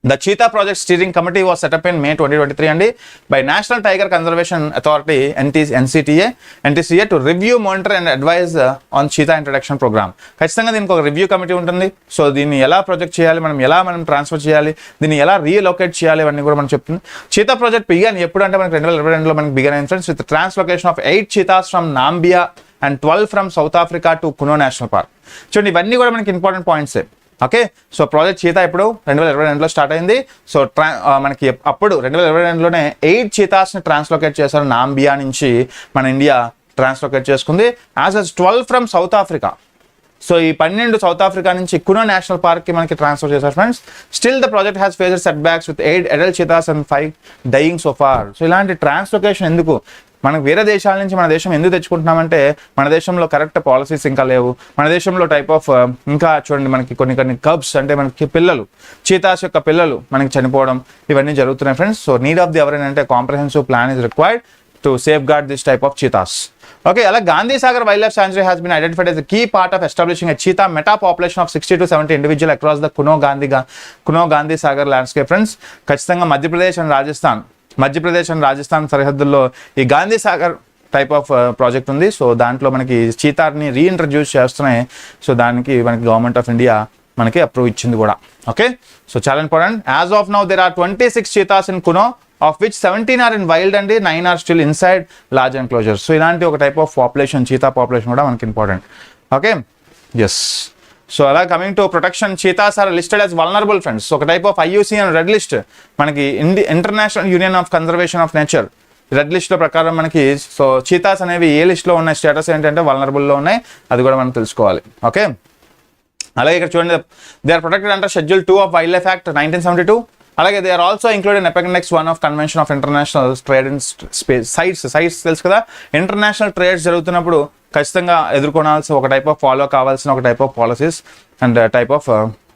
the Cheetah Project Steering Committee was set up in May 2023 అండి by National Tiger Conservation Authority NTCA to review, monitor and advise on Cheetah Introduction Program. ఖచ్చితంగా దీనికి ఒక రివ్యూ కమిటీ ఉంటుంది. సో దీన్ని ఎలా ప్రొజెక్ట్ చేయాలి, మనం ట్రాన్స్ఫర్ చేయాలి, దీన్ని ఎలా రీలొకేట్ చేయాలి, ఇవన్నీ కూడా మనం చెప్తుంది. చీతా ప్రాజెక్ట్ బిగాన్ ఎప్పుడు అంటే మనకి 2022లో మనకి బిగాన్ అయింది friends, with translocation of 8 cheetahs from Namibia and 12 from South Africa to Kuno national park. చూడండి, ఇవన్నీ కూడా మనకి ఇంపార్టెంట్ పాయింట్సే. ఓకే, సో ప్రాజెక్ట్ చీతా ఇప్పుడు 2022లో స్టార్ట్ అయింది. సో మనకి అప్పుడు 2022లోనే 8 చీతాస్ని ట్రాన్స్లొకేట్ చేశారు. నాంబియా నుంచి మన ఇండియా ట్రాన్స్లొకేట్ చేసుకుంది. As 12 from South Africa. So ఈ 12 సౌత్ ఆఫ్రికా నుంచి కునో నేషనల్ పార్క్కి మనకి ట్రాన్స్ఫర్ చేశారు friends. Still the project has faced setbacks with 8 adult cheetahs and 5 dying so far. So ఇలాంటి ట్రాన్స్లొకేషన్ ఎందుకు? మనకు వేరే దేశాల నుంచి మన దేశం ఎందుకు తెచ్చుకుంటున్నామంటే మన దేశంలో కరెక్ట్ పాలసీస్ ఇంకా లేవు. మన దేశంలో టైప్ ఆఫ్ ఇంకా చూడండి మనకి కొన్ని కబ్స్ అంటే మనకి పిల్లలు, చీతాస్ యొక్క పిల్లలు మనకి చనిపోవడం ఇవన్నీ జరుగుతున్నాయి friends. So need of the hour అంటే comprehensive plan is required to safeguard this type of cheetahs. Okay, అలా Gandhi Sagar wildlife sanctuary has been identified as a key part of establishing a cheetah meta population of 60 to 70 individual across the Kuno Gandhi Sagar landscape friends. ఖచ్చితంగా Madhya Pradesh and Rajasthan సరిహద్దుల్లో ఈ Gandhi Sagar type of project ఉంది. So దాంట్లో మనకి చీతాని reintroduce చేస్తున్నాయి. So దానికి మనకి గవర్నమెంట్ ఆఫ్ ఇండియా మనకి అప్రూవ్ ఇచ్చింది కూడా. ఓకే, సో చాలా important. As of now there are 26 cheetahs in Kuno, of which 17 are in wild and 9 are still inside large enclosures. So ఇలాంటి ఒక type of population, cheetah population కూడా మనకి important. Okay, yes. So అలా coming to protection, cheetahs are listed as vulnerable friends. ఒక type of IUCN and red list మనకి international union of conservation of nature red లిస్ట్లో ప్రకారం మనకి so cheetahs అనేవి ఏ లిస్ట్లో ఉన్నాయి, స్టేటస్ ఏంటంటే వల్నరబుల్లో ఉన్నాయి. అది కూడా మనం తెలుసుకోవాలి. ఓకే, అలాగే ఇక్కడ చూడండి, they are protected under schedule 2 of wildlife act 1972. అలాగే they are also included in appendix 1 of convention of international trade in space. CITES తెలుసు కదా, ఇంటర్నేషనల్ ట్రేడ్స్ జరుగుతున్నప్పుడు ఖచ్చితంగా ఎదుర్కొనాల్సిన ఒక టైప్ ఆఫ్ ఫాలో కావాల్సిన ఒక type of policies and type of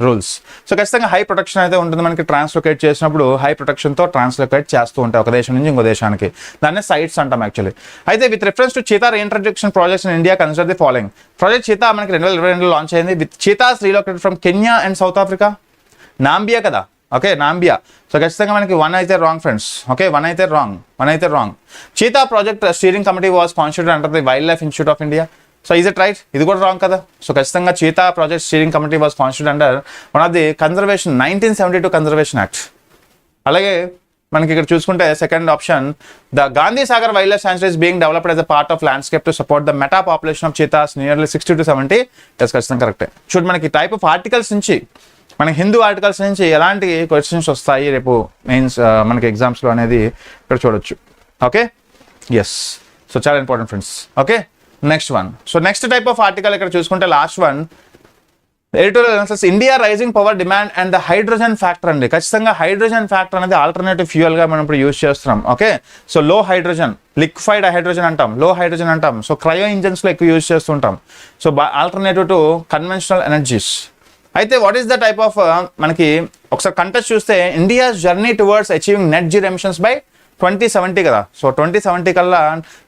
rules. So ఖచ్చితంగా high protection అయితే ఉంటుంది మనకి. ట్రాన్స్లొకేట్ చేసినప్పుడు హై ప్రొటెక్షన్తో ట్రాన్స్లొకేట్ చేస్తూ ఉంటాయి ఒక దేశం నుంచి ఇంకో దేశానికి. దాన్ని సైట్స్ అంటాం యాక్చువల్లీ. అయితే with reference to cheetah reintroduction projects in India consider the following. Project cheetah మనకి 2022 లాంచ్ అయింది. With cheetahs relocated from Kenya and South Africa. Namibia కదా, ఓకే నాంబియా. సో ఖచ్చితంగా మనకి 1 అయితే రాంగ్ ఫ్రెండ్స్. ఓకే 1 అయితే wrong. Cheetah project steering committee was constituted under the wild life institute of India. So is it right? ఇది కూడా wrong కదా. So ఖచ్చితంగా cheetah project steering committee was constituted under one of the conservation 1972 conservation act. అలాగే మనకి ఇక్కడ చూసుకుంటే second option, the Gandhi Sagar wild life sanctuary is being developed as a part of landscape to support the meta population of cheetahs nearly 60 to 70. ఖచ్చితంగా కరెక్టే. చూడు మనకి type of articles నుంచి, మనకి హిందూ ఆర్టికల్స్ నుంచి ఎలాంటి క్వశ్చన్స్ వస్తాయి రేపు మెయిన్స్ మనకి ఎగ్జామ్స్లో అనేది ఇక్కడ చూడొచ్చు. Okay yes. సో చాలా important friends. Okay next one. So next type of article ఇక్కడ చూసుకుంటే last one, editorial analysis India rising power demand and the hydrogen factor అండి. ఖచ్చితంగా హైడ్రోజన్ ఫ్యాక్టర్ అనేది ఆల్టర్నేటివ్ ఫ్యూయల్గా మనం ఇప్పుడు యూజ్ చేస్తున్నాం. Okay so low hydrogen, liquefied hydrogen అంటాం, లో హైడ్రోజన్ అంటాం. సో క్రయో ఇంజన్స్లో ఎక్కువ యూజ్ చేస్తుంటాం. So alternative to conventional energies. అయితే what is the type of మనకి ఒకసారి కంటెస్ట్ చూస్తే India journey towards achieving net zero emissions by 2070 కదా. సో 2070 కల్లా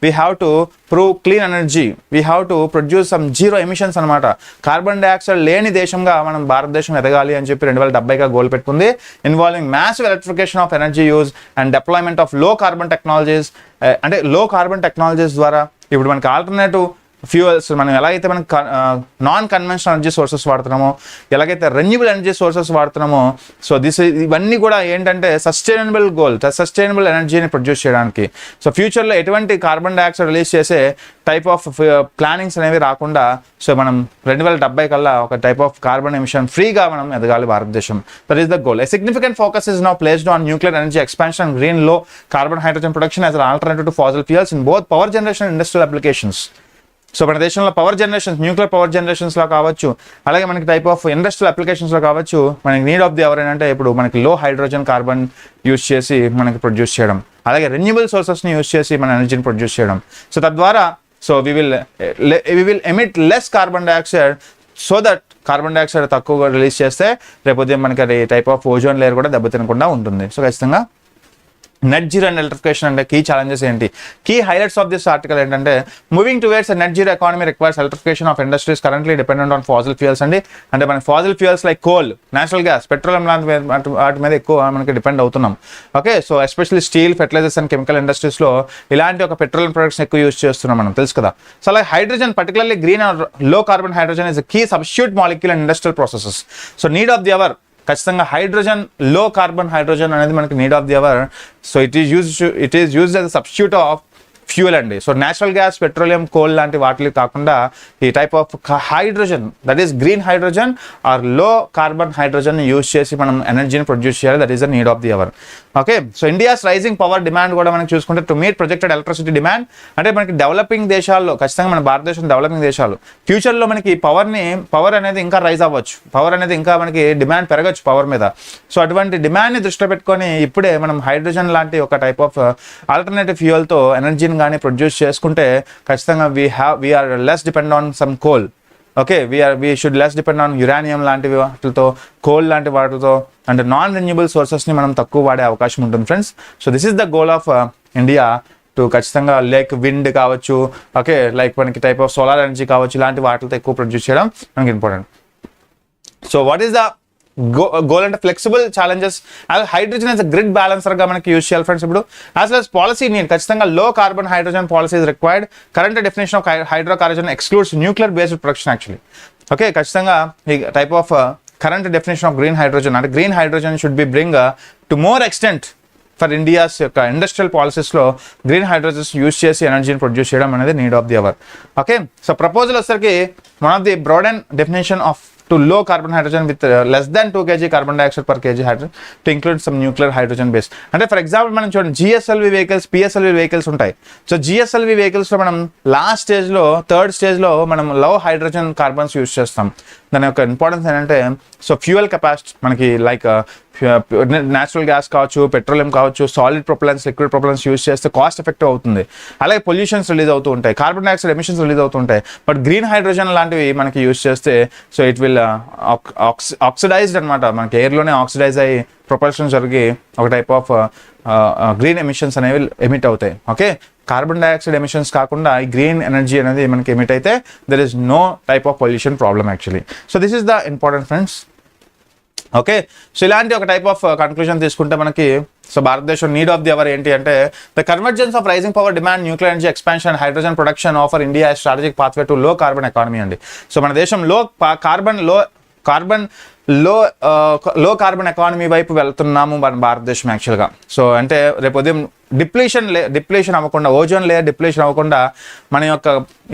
we have to prove clean energy, we have to produce some zero emissions అనమాట. Carbon dioxide లేని దేశంగా మనం భారతదేశం ఎదగాలి అని చెప్పి 2070గా గోల్ పెట్టుకుంది. Involving massive electrification of energy use and deployment of low carbon technologies. అంటే లో కార్బన్ టెక్నాలజీస్ ద్వారా ఇప్పుడు మనకి ఆల్టర్నేటివ్ ఫ్యూయల్స్, మనం ఎలాగైతే మనం నాన్ కన్వెన్షనల్ ఎనర్జీ సోర్సెస్ వాడుతున్నామో, ఎలాగైతే రెన్యూబుల్ ఎనర్జీ సోర్సెస్ వాడుతున్నామో, సో ఇవన్నీ కూడా ఏంటంటే సస్టైనబుల్ గోల్, సస్టైనబుల్ ఎనర్జీని ప్రొడ్యూస్ చేయడానికి. సో ఫ్యూచర్లో ఎటువంటి కార్బన్ డైఆక్సైడ్ రిలీజ్ చేసే టైప్ ఆఫ్ ప్లానింగ్స్ అనేవి రాకుండా, సో మనం 2070 కల్లా ఒక టైప్ ఆఫ్ కార్బన్ ఎమిషన్ ఫ్రీగా మనం ఎదగాలి భారతదేశం. That is the goal. A significant focus is now placed on nuclear energy expansion and green low carbon hydrogen production as an alternative to fossil fuels in both power generation and industrial applications. So మన దేశంలో power generations, nuclear power జనరేషన్స్లో కావచ్చు, అలాగే మనకి type of industrial అప్లికేషన్స్లో కావచ్చు, మనకి need of the hour ఏంటంటే ఇప్పుడు మనకి లో హైడ్రోజన్ కార్బన్ యూజ్ చేసి మనకి ప్రొడ్యూస్ చేయడం, అలాగే రెన్యూబుల్ సోర్సెస్ని యూజ్ చేసి మన ఎనర్జీని ప్రొడ్యూస్ చేయడం. సో తద్వారా so we will emit less carbon dioxide, so that carbon dioxide తక్కువగా రిలీజ్ చేస్తే రేపు మనకి అది టైప్ ఆఫ్ ఓజోన్ లేయర్ కూడా దెబ్బతినకుండా ఉంటుంది. సో ఖచ్చితంగా నెట్ జీరో అండ్ ఎలక్ట్రిఫికేషన్ అంటే కీ ఛాలెంజెస్ ఏంటి, key highlights of this article ఏంటంటే moving towards net zero economy requires electrification of industries currently dependent on fossil fuels అండి. అంటే మన fossil fuels like coal, natural gas, petroleum లాంటి వాటి మీద ఎక్కువ మనకి డిపెండ్ అవుతున్నాం. Okay so especially steel, fertilisers and chemical ఇండస్ట్రీస్లో ఇలాంటి ఒక పెట్రోలియం ప్రొడక్ట్స్ ఎక్కువ యూజ్ చేస్తున్నాం మనం, తెలుసు కదా. సో అలాగే hydrogen, particularly green or low carbon hydrogen is key substitute molecule and industrial processes. So need of the hour ఖచ్చితంగా హైడ్రోజన్, లో కార్బన్ హైడ్రోజన్ అనేది మనకి need of the hour. So it is used as a substitute of fuel అండి. So natural gas, petroleum, coal లాంటి వాటికి కాకుండా ఈ type of hydrogen, that is green hydrogen or low carbon hydrogen use చేసి మనం ఎనర్జీని ప్రొడ్యూస్ చేయాలి. That is the need of the hour. Okay so India's rising power demand కూడా మనం చూసుకుంటే to meet projected electricity demand, అంటే మనకి developing దేశాల్లో, ఖచ్చితంగా మన భారతదేశం డెవలపింగ్ దేశాలు, ఫ్యూచర్లో మనకి పవర్ అనేది ఇంకా రైజ్ అవ్వచ్చు, పవర్ అనేది ఇంకా మనకి డిమాండ్ పెరగచ్చు పవర్ మీద. సో అటువంటి డిమాండ్ని దృష్టిలో పెట్టుకొని ఇప్పుడే మనం హైడ్రోజన్ లాంటి ఒక టైప్ ఆఫ్ ఆల్టర్నేటివ్ ఫ్యూయల్తో ఎనర్జీని కానీ ప్రొడ్యూస్ చేసుకుంటే ఖచ్చితంగా we are less depend on some coal. Okay we should less depend on uranium లాంటి వాటితో, కోల్ లాంటి వాటితో, అంటే నాన్ రెన్యూబుల్ సోర్సెస్ని మనం తక్కువ వాడే అవకాశం ఉంటుంది friends. So this is the goal of India to ఖచ్చితంగా లైక్ విండ్ కావచ్చు, ఓకే లైక్ మనకి టైప్ ఆఫ్ సోలార్ ఎనర్జీ కావచ్చు, ఇలాంటి వాటితో ఎక్కువ ప్రొడ్యూస్ చేయడం మనకి important. So what is the goal అంటే flexible challenges. Hydrogen as a grid బ్యాలెన్సర్గా మనకి యూజ్ చేయాలి ఫ్రెండ్స్. ఇప్పుడు as well as policy need, ఖచ్చితంగా low carbon hydrogen policy is required. Current definition of hydrocarbon excludes nuclear based production actually. Okay ఖచ్చితంగా ఈ type of current definition of green hydrogen, అంటే green hydrogen should be bring to more extent for India's యొక్క industrial పాలసీస్లో green hydrogens use చేసి ఎనర్జీని produce చేయడం అనేది need of the hour. Okay so proposal వచ్చేసరికి one of the broaden definition of to low carbon hydrogen with less than 2 kg carbon dioxide per kg hydrogen to include some nuclear hydrogen base. అంటే for example మనం చూడండి GSLV vehicles, PSLV vehicles ఉంటాయి. So GSLV వెహికల్స్లో మనం last స్టేజ్లో, third స్టేజ్లో మనం లో hydrogen carbons use చేస్తాం. దాని యొక్క ఇంపార్టెన్స్ ఏంటంటే సో ఫ్యూయల్ కెపాసిటీ మనకి లైక్ న్యాచురల్ గ్యాస్ కావచ్చు, పెట్రోలియం కావచ్చు, సాలిడ్ ప్రొపలెన్స్, లిక్విడ్ ప్రొపలెన్స్ యూస్ చేస్తే కాస్ట్ ఎఫెక్టివ్ అవుతుంది. అలాగే పొల్యూషన్స్ రిలీజ్ అవుతూ ఉంటాయి, కార్బన్ డైఆక్సైడ్ ఎమిషన్స్ రిలీజ్ అవుతుంటాయి. బట్ గ్రీన్ హైడ్రోజన్ లాంటివి మనకి యూస్ చేస్తే సో ఇట్ విల్ ఆక్సిడైజ్డ్ అనమాట, మనకి ఎయిర్లోనే ఆక్సిడైజ్ అయ్యి ప్రొపల్షన్ జరిగి ఒక టైప్ ఆఫ్ గ్రీన్ ఎమిషన్స్ అనేవి ఎమిట్ అవుతాయి. ఓకే, కార్బన్ డైఆక్సైడ్ ఎమిషన్స్ కాకుండా ఈ గ్రీన్ ఎనర్జీ అనేది మనకి ఎమిట్ అయితే there is no type of pollution problem actually. So this is the important friends. Okay, so ఇలాంటి ఒక టైప్ ఆఫ్ కన్క్లూజన్ తీసుకుంటే మనకి సో భారతదేశం నీడ్ ఆఫ్ ది అవర్ ఏంటి అంటే the convergence of rising power demand, nuclear energy expansion, hydrogen production offer India strategic pathway to low carbon economy అండి. సో మన దేశం లో కార్బన్ ఎకానమీ వైపు వెళ్తున్నాము మన భారతదేశం యాక్చువల్గా. సో అంటే రేపు ఉదయం డిప్లేషన్ అవ్వకుండా, ఓజోన్ లేయర్ డిప్లేషన్ అవ్వకుండా మన యొక్క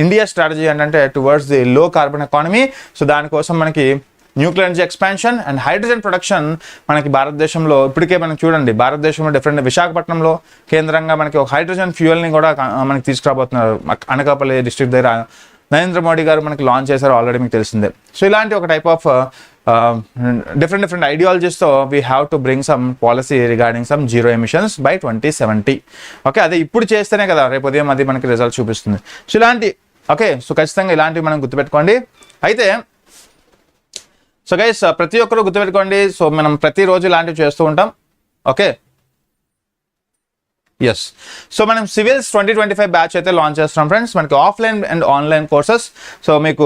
ఇండియా స్ట్రాటజీ ఏంటంటే టువర్డ్స్ ది లో కార్బన్ ఎకానమీ. సో దానికోసం మనకి nuclear energy expansion and hydrogen production మనకి భారతదేశంలో ఇప్పటికే మనం చూడండి, భారతదేశంలో డిఫరెంట్ విశాఖపట్నంలో కేంద్రంగా మనకి ఒక హైడ్రోజన్ ఫ్యూయల్ని కూడా మనకి తీసుకురాబోతున్నారు. అనకాపల్లి డిస్ట్రిక్ట్ దగ్గర నరేంద్ర మోడీ గారు మనకి లాంచ్ చేశారు, ఆల్రెడీ మీకు తెలిసిందే. సో ఇలాంటి ఒక టైప్ ఆఫ్ డిఫరెంట్ ఐడియాలజీస్తో we have to bring some policy regarding some zero emissions by 2070. Okay, అదే ఇప్పుడు చేస్తేనే కదా రేపు ఉదయం అది మనకి రిజల్ట్ చూపిస్తుంది. సో ఇలాంటి ఓకే, సో ఖచ్చితంగా ఇలాంటివి మనం గుర్తుపెట్టుకోండి. అయితే సో గైస్ ప్రతి ఒక్కరు గుర్తుపెట్టుకోండి, సో మనం ప్రతిరోజు ఇలాంటివి చేస్తూ ఉంటాం. ఓకే, ఎస్, సో మనం సివిల్స్ 2025 బ్యాచ్ అయితే లాంచ్ చేస్తున్నాం ఫ్రెండ్స్. మనకి offline and online courses. So మీకు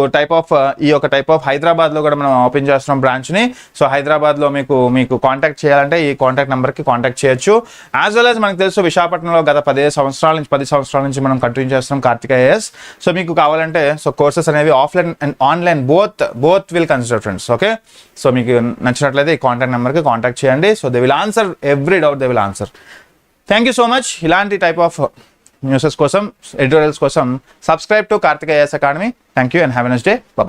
ఈ యొక్క టైప్ ఆఫ్ హైదరాబాద్లో కూడా మనం ఓపెన్ చేస్తున్నాం బ్రాంచ్ని. సో హైదరాబాద్లో మీకు కాంటాక్ట్ చేయాలంటే ఈ కాంటాక్ట్ నెంబర్కి కాంటాక్ట్ చేయొచ్చు. యాజ్ వెల్ యాజ్ మనకు తెలుసు విశాఖపట్నంలో గత 10 సంవత్సరాల నుంచి మనం కంటిన్యూ చేస్తున్నాం SKIAS. సో మీకు కావాలంటే సో కోర్సెస్ అనేవి offline and online both will consider friends. Okay, so మీకు నచ్చినట్లయితే ఈ కాంటాక్ట్ నెంబర్కి కాంటాక్ట్ చేయండి. So they will answer every doubt, they will answer. Thank you so much. ఇలాంటి టైప్ ఆఫ్ న్యూసెస్ కోసం, ఎడిటోరియల్స్ కోసం subscribe to SKIAS academy. Thank you and have a nice day. Bye.